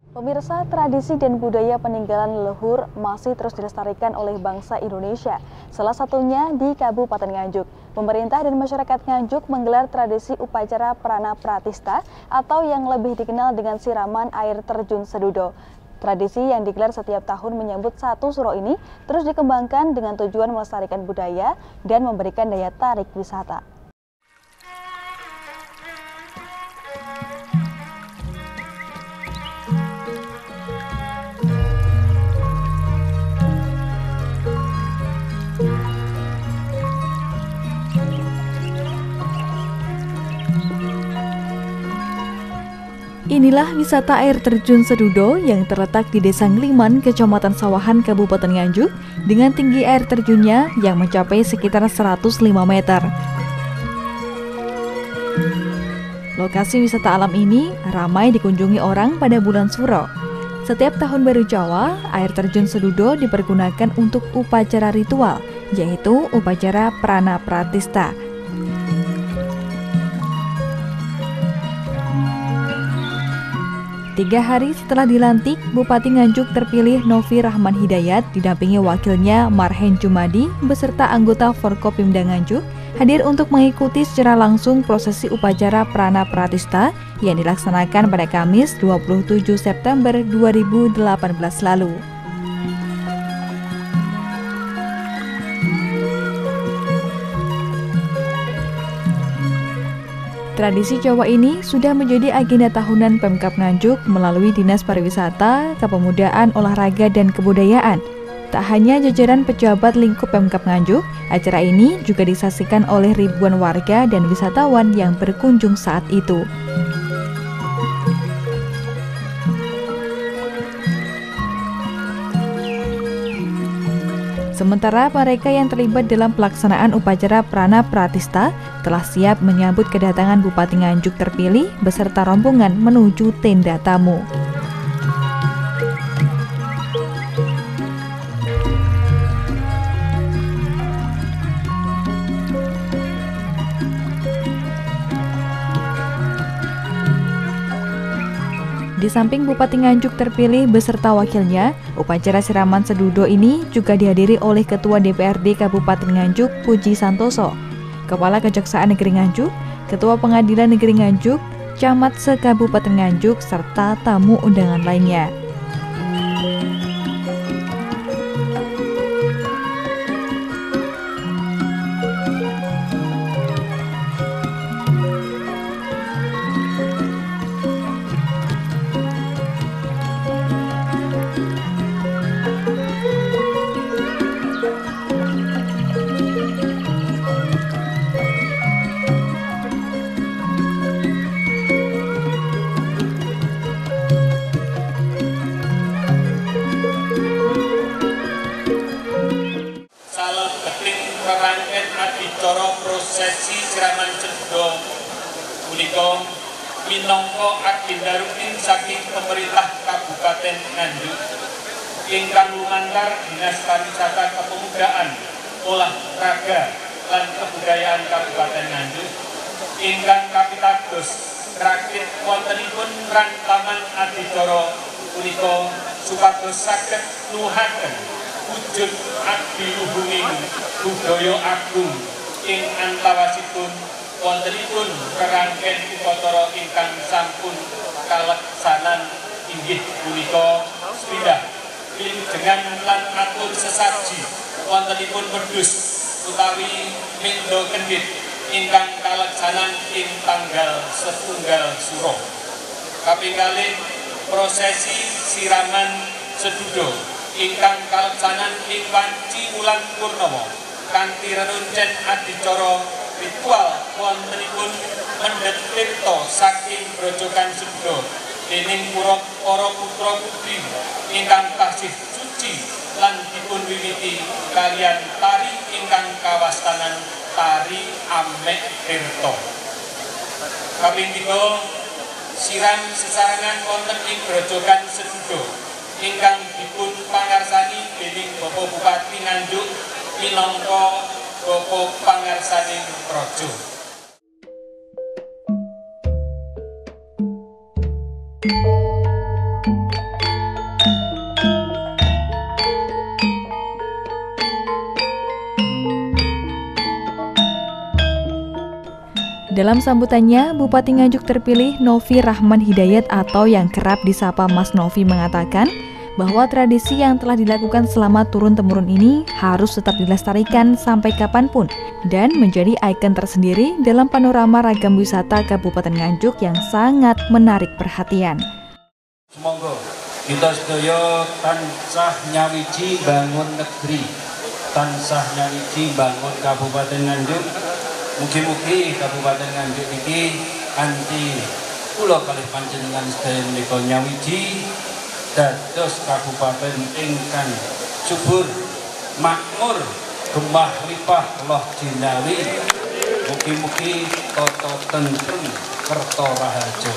Pemirsa, tradisi dan budaya peninggalan leluhur masih terus dilestarikan oleh bangsa Indonesia. Salah satunya di Kabupaten Nganjuk. Pemerintah dan masyarakat Nganjuk menggelar tradisi upacara Prana Pratista atau yang lebih dikenal dengan siraman air terjun Sedudo. Tradisi yang digelar setiap tahun menyambut satu suro ini terus dikembangkan dengan tujuan melestarikan budaya dan memberikan daya tarik wisata. Inilah wisata air terjun Sedudo yang terletak di Desa Ngliman, Kecamatan Sawahan, Kabupaten Nganjuk, dengan tinggi air terjunnya yang mencapai sekitar 105 meter. Lokasi wisata alam ini ramai dikunjungi orang pada bulan Suro. Setiap tahun baru Jawa, air terjun Sedudo dipergunakan untuk upacara ritual, yaitu upacara Prana Pratista. Tiga hari setelah dilantik, Bupati Nganjuk terpilih Novi Rahman Hidayat didampingi wakilnya Marhen Jumadi beserta anggota Forkopimda Nganjuk hadir untuk mengikuti secara langsung prosesi upacara Prana Pratista yang dilaksanakan pada Kamis 27 September 2018 lalu. Tradisi Jawa ini sudah menjadi agenda tahunan Pemkab Nganjuk melalui Dinas Pariwisata, Kepemudaan, Olahraga, dan Kebudayaan. Tak hanya jajaran pejabat lingkup Pemkab Nganjuk, acara ini juga disaksikan oleh ribuan warga dan wisatawan yang berkunjung saat itu. Sementara mereka yang terlibat dalam pelaksanaan upacara Prana Pratista telah siap menyambut kedatangan Bupati Nganjuk terpilih beserta rombongan menuju tenda tamu. Di samping Bupati Nganjuk terpilih beserta wakilnya, upacara siraman Sedudo ini juga dihadiri oleh Ketua DPRD Kabupaten Nganjuk, Puji Santoso, Kepala Kejaksaan Negeri Nganjuk, Ketua Pengadilan Negeri Nganjuk, Camat se-Kabupaten Nganjuk, serta tamu undangan lainnya. Rangkaian adicara prosesi siraman Sedudo punika minangka agenda rutin saking pemerintah Kabupaten Nganjuk ingkang lumantar Dinas Pariwisata, Kepemudaan, Olahraga, lan Kebudayaan Kabupaten Nganjuk ingkang kapitados rakit wontenipun rantaman adicara punika supados saged nuwuhaken wujud adiluhunging budaya agung ing antawasipun wontenipun rerangken upacara ingkang sampun kaleksanan inggih punika sepindah wilujeng lan atur sesaji wontenipun wedhus utawi mendo kendhit ingkang kaleksanan ing tanggal 1 Suro. Kaping kalih prosesi siraman Sedudo ingkang kaleksanan ing wanci wulan purnama kanthi reruncen adicara ritual wontenipun mendhet tirta saking Grojogan Sedudo dening para putra putri ingkang tasih suci lan dipun wiwiti kaliyan tari ingkang kawastanan tari Amek Tirta. Kaping 3 siram sesarengan wonten ing Grojogan Sedudo ingkang dipun pangarsani dening Bapak Bupati Nganjuk minangka Bapak Pangarsaning Praja. Dalam sambutannya, Bupati Nganjuk terpilih Novi Rahman Hidayat atau yang kerap disapa Mas Novi mengatakan bahwa tradisi yang telah dilakukan selama turun-temurun ini harus tetap dilestarikan sampai kapanpun dan menjadi ikon tersendiri dalam panorama ragam wisata Kabupaten Nganjuk yang sangat menarik perhatian. Semoga kita sedaya tansah nyawiji bangun negeri, tansah nyawiji bangun Kabupaten Nganjuk. Mugi-mugi Kabupaten Nganjuk iki kanthi kula kalih panjenengan sedaya menika nyawiji dados kabupaten ingkang subur, makmur, gembah lipah loh jinawi. Mugi-mugi tata tentrem kerta raharja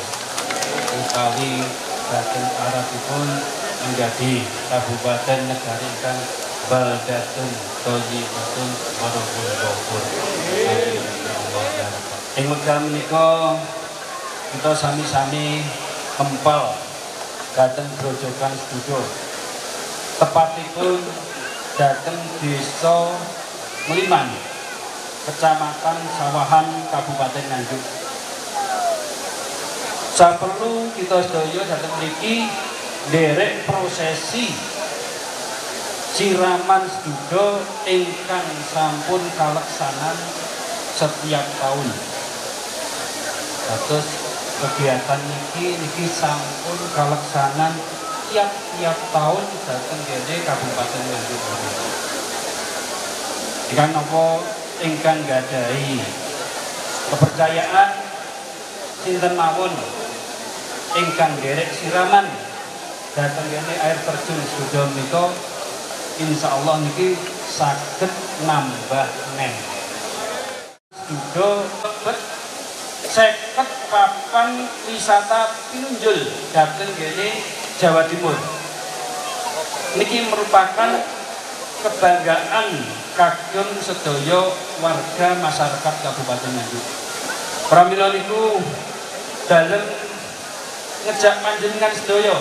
utawi dhateng aratipun menjadi kabupaten negari ingkang baldatun thayyibun warahul ghafur. Ing wekdal menika kita sami-sami kempal dhateng grojogan sedulur. Tepatipun dhateng Desa Mliman, Kecamatan Sawahan, Kabupaten Nganjuk. Saperlu kita sedaya dhateng mriki nderek prosesi siraman seduda ingkang sampun kaleksanan setiap tahun. Terus kegiatan niki sampun kaleksanan tiap tahun dhateng kene Kabupaten Nganjuk. Ingkang napa ingkang gadhahi kepercayaan sinten mawon ingkang nderek siraman dhateng kene air terjun seduda menika insyaallah niki saged nambah nem. Seduda lebet 50 papan wisata pinunjul dhateng kene Jawa Timur. Niki merupakan kebanggaan kagem sedaya warga masyarakat Kabupaten Nganjuk. Pramila niku dalem ngejak panjenengan sedaya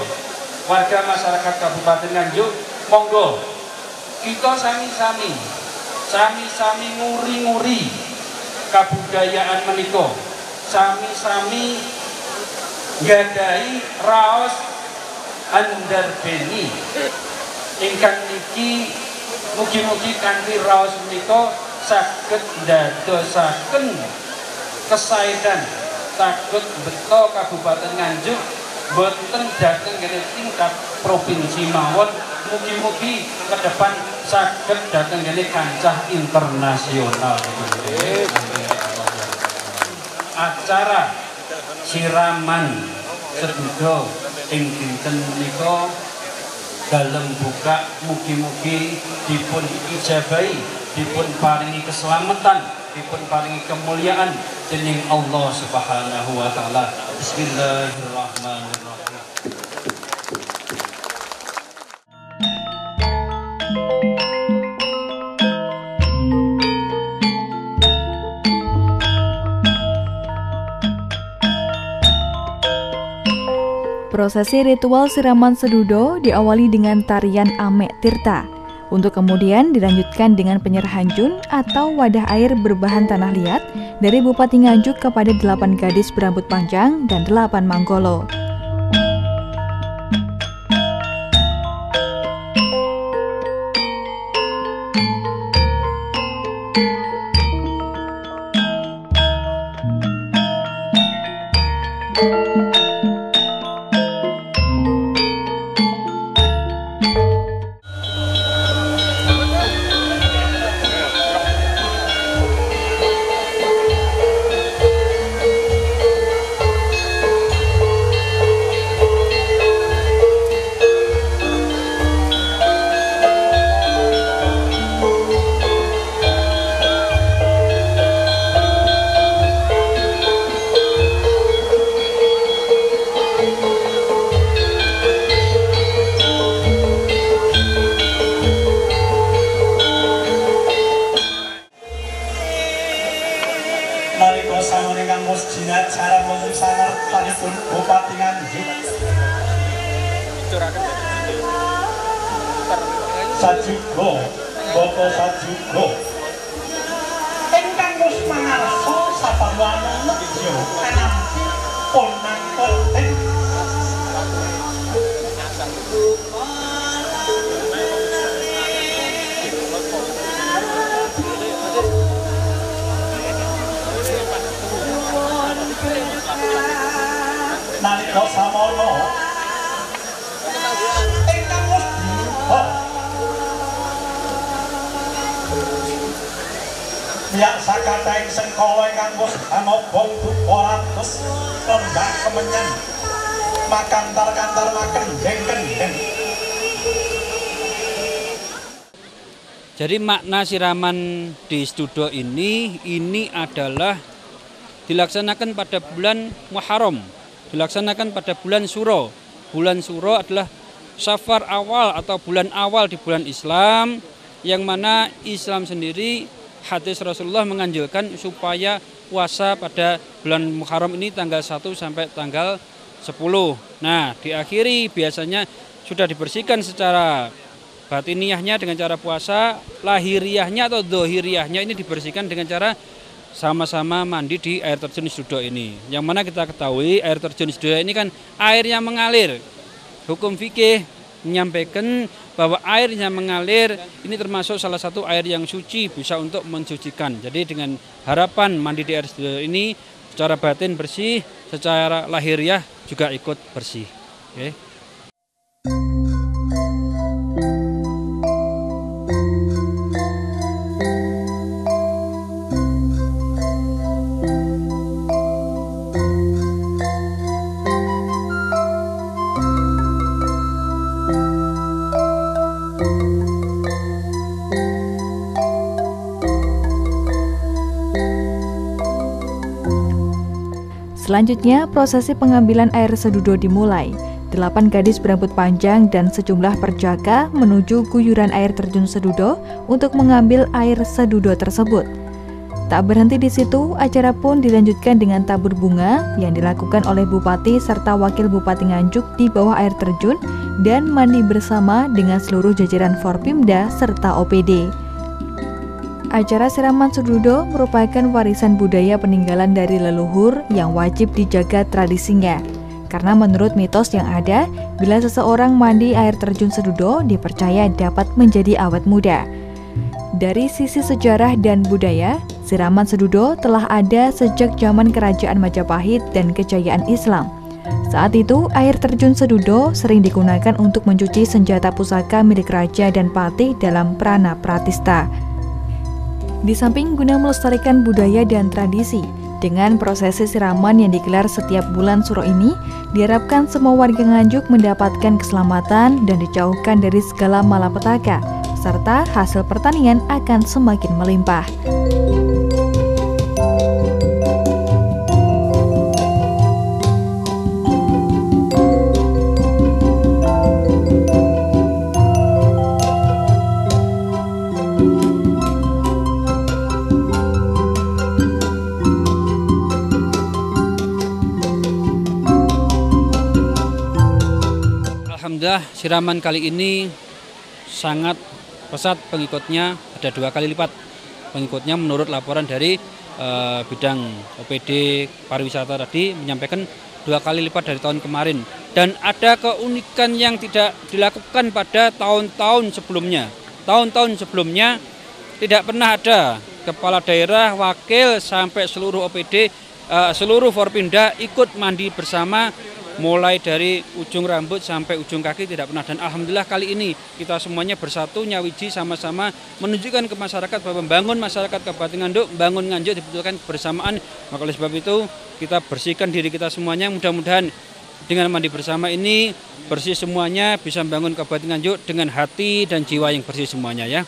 warga masyarakat Kabupaten Nganjuk, monggo kita sami-sami nguri-nguri kabudayaan menika, sami-sami nggadhahi raos andarbeni ingkang niki mugi-mugi kanthi raos menika saged ndadosaken kesaedan saged beta Kabupaten Nganjuk boten dhateng kene tingkat provinsi mawon, mugi-mugi ke depan saged dhateng kene kancah internasional. Acara siraman seduda ing dinten menika dalem buka mugi-mugi dipun ijabahi, dipun paringi keselamatan, dipun paringi kemuliaan dening Allah Subhanahu wa taala. Bismillahirrahmanirrahim. Prosesi ritual siraman sedudo diawali dengan tarian Amek Tirta, untuk kemudian dilanjutkan dengan penyerahan jun atau wadah air berbahan tanah liat dari Bupati Nganjuk kepada 8 gadis berambut panjang dan 8 manggolo. Nalika sangon ingkang musjinat sareng wonten sangarsanipun Bupati Nganjuk Sajugo Bapak Sajugo ingkang wis mangarsa sapa wanu nejo enam ponang penting nalika samono ingkang wis ya sakataing sengkala ingkang wis ana bong duporatus lembah kemenyan makantar-kantar makendeng-kendeng. Jadi makna siraman di Sedudo ini adalah dilaksanakan pada bulan Muharram, dilaksanakan pada bulan Suro. Bulan Suro adalah Safar awal atau bulan awal di bulan Islam, yang mana Islam sendiri hadis Rasulullah menganjurkan supaya puasa pada bulan Muharram ini tanggal 1 sampai tanggal 10. Nah, diakhiri biasanya sudah dibersihkan secara batiniahnya dengan cara puasa, lahiriahnya atau dohiriahnya ini dibersihkan dengan cara sama-sama mandi di air terjun Sedudo ini. Yang mana kita ketahui air terjun Sedudo ini kan air yang mengalir. Hukum fikih menyampaikan bahwa air yang mengalir ini termasuk salah satu air yang suci, bisa untuk mensucikan. Jadi dengan harapan mandi di air Sedudo ini secara batin bersih, secara lahiriah juga ikut bersih. Oke. Selanjutnya, prosesi pengambilan air Sedudo dimulai. 8 gadis berambut panjang dan sejumlah perjaka menuju guyuran air terjun Sedudo untuk mengambil air Sedudo tersebut. Tak berhenti di situ, acara pun dilanjutkan dengan tabur bunga yang dilakukan oleh Bupati serta Wakil Bupati Nganjuk di bawah air terjun dan mandi bersama dengan seluruh jajaran Forpimda serta OPD. Acara siraman Sedudo merupakan warisan budaya peninggalan dari leluhur yang wajib dijaga tradisinya. Karena menurut mitos yang ada, bila seseorang mandi air terjun Sedudo dipercaya dapat menjadi awet muda. Dari sisi sejarah dan budaya, siraman Sedudo telah ada sejak zaman Kerajaan Majapahit dan kejayaan Islam. Saat itu, air terjun Sedudo sering digunakan untuk mencuci senjata pusaka milik raja dan patih dalam prana pratista. Di samping guna melestarikan budaya dan tradisi, dengan prosesi siraman yang digelar setiap bulan Suro ini, diharapkan semua warga Nganjuk mendapatkan keselamatan dan dijauhkan dari segala malapetaka, serta hasil pertanian akan semakin melimpah. Alhamdulillah siraman kali ini sangat pesat pengikutnya, ada 2 kali lipat pengikutnya menurut laporan dari bidang OPD pariwisata tadi menyampaikan 2 kali lipat dari tahun kemarin, dan ada keunikan yang tidak dilakukan pada tahun-tahun sebelumnya. Tahun-tahun sebelumnya tidak pernah ada kepala daerah, wakil sampai seluruh OPD, seluruh Forpimda ikut mandi bersama, mulai dari ujung rambut sampai ujung kaki tidak pernah. Dan alhamdulillah kali ini kita semuanya bersatu nyawiji sama-sama menunjukkan ke masyarakat bahwa membangun masyarakat Kabupaten Nganjuk, membangun Nganjuk dibutuhkan kebersamaan. Maka oleh sebab itu kita bersihkan diri kita semuanya, mudah-mudahan dengan mandi bersama ini bersih semuanya, bisa membangun Kabupaten Nganjuk dengan hati dan jiwa yang bersih semuanya ya.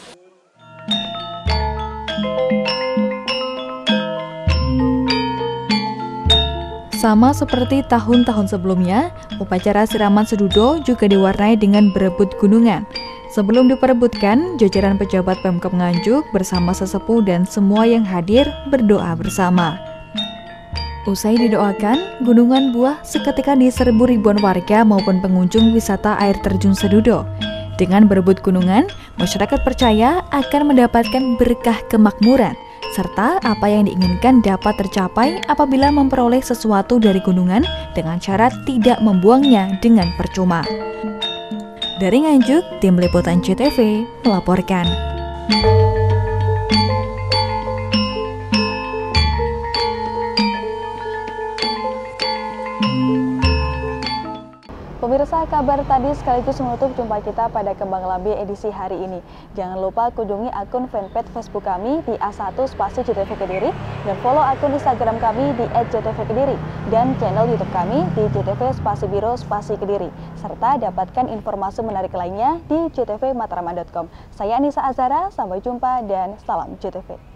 Sama seperti tahun-tahun sebelumnya, upacara siraman Sedudo juga diwarnai dengan berebut gunungan. Sebelum diperebutkan, jajaran pejabat Pemkab Nganjuk bersama sesepuh dan semua yang hadir berdoa bersama. Usai didoakan, gunungan buah seketika diserbu ribuan warga maupun pengunjung wisata air terjun Sedudo. Dengan berebut gunungan, masyarakat percaya akan mendapatkan berkah kemakmuran, serta apa yang diinginkan dapat tercapai apabila memperoleh sesuatu dari gunungan dengan syarat tidak membuangnya dengan percuma. Dari Nganjuk, Tim Liputan JTV melaporkan. Pemirsa, kabar tadi sekaligus menutup jumpa kita pada Kembang Lambe edisi hari ini. Jangan lupa kunjungi akun fanpage Facebook kami di A1-JTV Kediri dan follow akun Instagram kami di @JTV-Kediri dan channel YouTube kami di JTV_Biro_Kediri serta dapatkan informasi menarik lainnya di jtvmataraman.com. Saya Anissa Azhara, sampai jumpa dan salam JTV.